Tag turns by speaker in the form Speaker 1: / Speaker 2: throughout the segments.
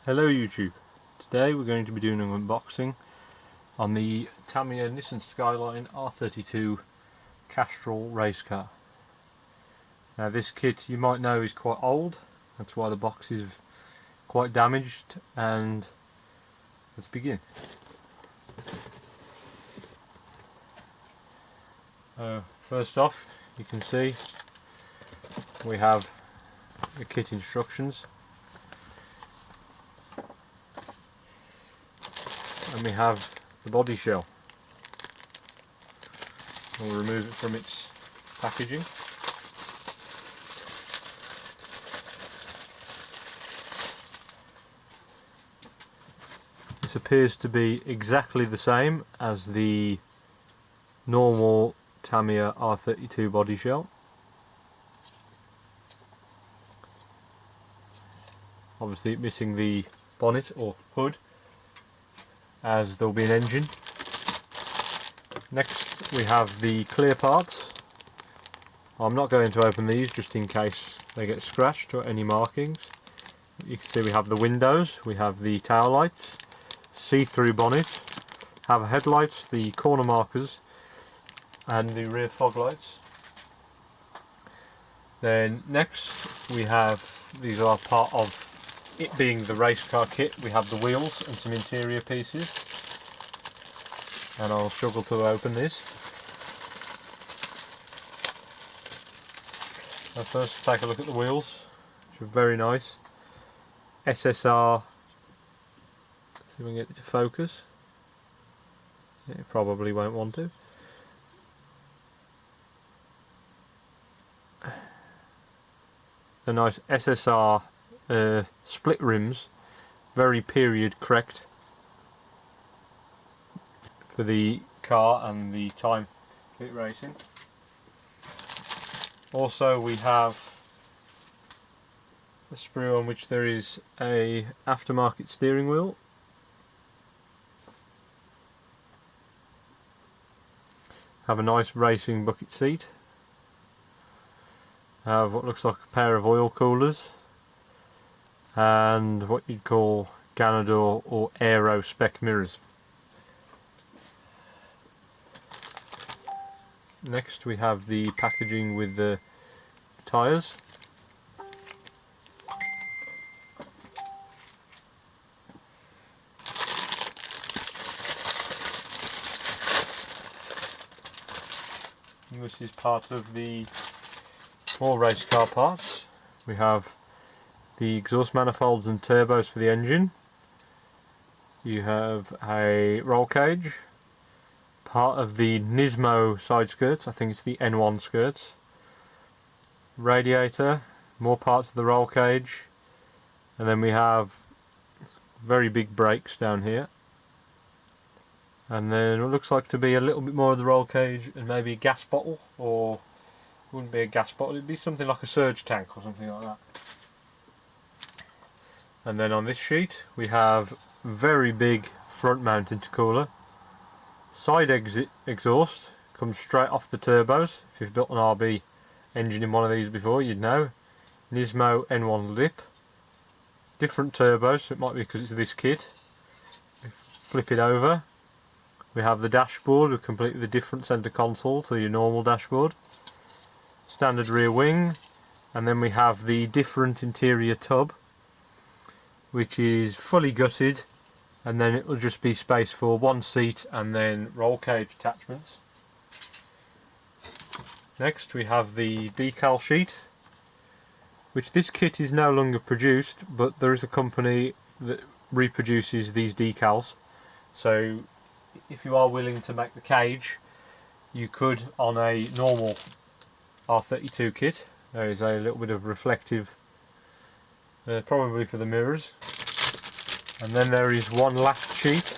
Speaker 1: Hello YouTube. Today we're going to be doing an unboxing on the Tamiya Nissan Skyline R32 Castrol race car. Now this kit, you might know, is quite old. That's why the box is quite damaged, and let's begin. First off, you can see we have the kit instructions. And we have the body shell. We'll remove it from its packaging. This appears to be exactly the same as the normal Tamiya R32 body shell. Obviously missing the bonnet or hood, as there will be an engine. Next we have the clear parts. I'm not going to open these just in case they get scratched or any markings. You can see we have the windows, we have the tail lights, see-through bonnet, have headlights, the corner markers and the rear fog lights. Then next we have, these are part of it being the race car kit, we have the wheels and some interior pieces, and I'll struggle to open this. Now first take a look at the wheels, which are very nice. SSR, let's see if we can get it to focus. It probably won't want to. The nice SSR split rims, very period correct for the car and the time kit racing. Also we have a sprue on which there is a aftermarket steering wheel. Have a nice racing bucket seat. Have what looks like a pair of oil coolers and what you'd call Ganador or Aero spec mirrors. Next we have the packaging with the tyres. This is part of the more race car parts. We have the exhaust manifolds and turbos for the engine. You have a roll cage, part of the Nismo side skirts, I think it's the N1 skirts. Radiator, more parts of the roll cage, and then we have very big brakes down here. And then it looks like to be a little bit more of the roll cage and maybe a gas bottle, or it wouldn't be a gas bottle, it'd be something like a surge tank or something like that. And then on this sheet we have very big front mount intercooler, side exit exhaust, comes straight off the turbos. If you've built an RB engine in one of these before, you'd know. Nismo N1 lip, different turbos, so it might be because it's this kit. Flip it over, we have the dashboard with completely different centre console to your normal dashboard, standard rear wing, and then we have the different interior tub, which is fully gutted, and then it will just be space for one seat and then roll cage attachments. Next we have the decal sheet, which this kit is no longer produced, but there is a company that reproduces these decals, so if you are willing to make the cage, you could on a normal R32 kit. There is a little bit of reflective, probably for the mirrors. And then there is one last sheet.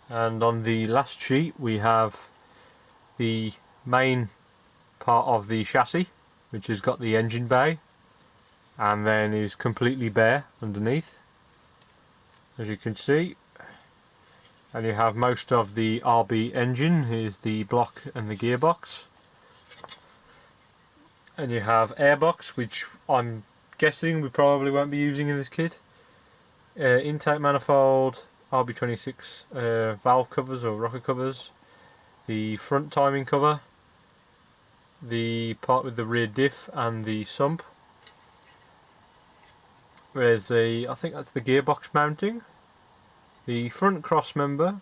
Speaker 1: And on the last sheet we have the main part of the chassis, which has got the engine bay, and then is completely bare underneath, as you can see. And you have most of the RB engine. Here's the block and the gearbox. And you have airbox, which I'm guessing we probably won't be using in this kit. Intake manifold, RB26 valve covers or rocker covers. The front timing cover. The part with the rear diff and the sump. There's I think that's the gearbox mounting. The front cross member,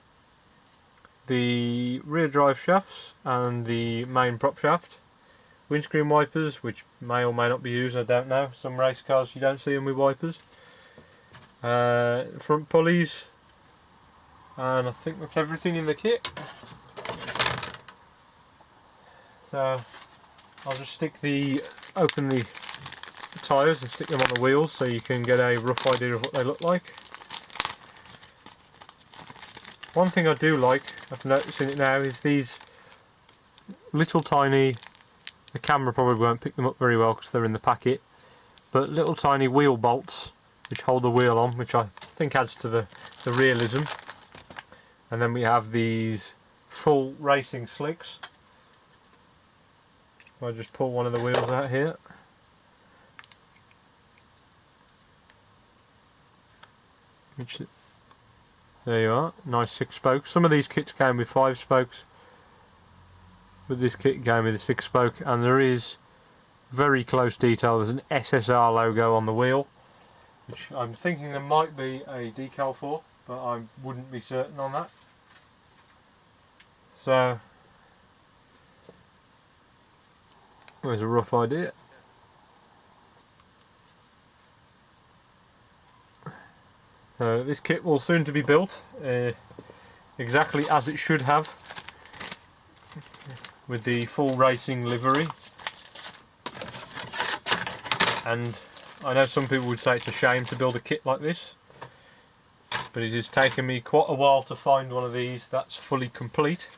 Speaker 1: the rear drive shafts and the main prop shaft, windscreen wipers, which may or may not be used, I don't know. Some race cars you don't see them with wipers. Front pulleys, and I think that's everything in the kit. So I'll just open the tyres and stick them on the wheels so you can get a rough idea of what they look like. One thing I do like, I've noticed in it now, is these little tiny, the camera probably won't pick them up very well because they're in the packet, but little tiny wheel bolts which hold the wheel on, which I think adds to the realism. And then we have these full racing slicks. I'll just pull one of the wheels out here. There you are, nice 6 spokes. Some of these kits came with 5 spokes, but this kit came with a 6 spoke, and there is very close detail. There's an SSR logo on the wheel, which I'm thinking there might be a decal for, but I wouldn't be certain on that. So there's a rough idea. This kit will soon to be built exactly as it should have, with the full racing livery. And I know some people would say it's a shame to build a kit like this, but it has taken me quite a while to find one of these that's fully complete.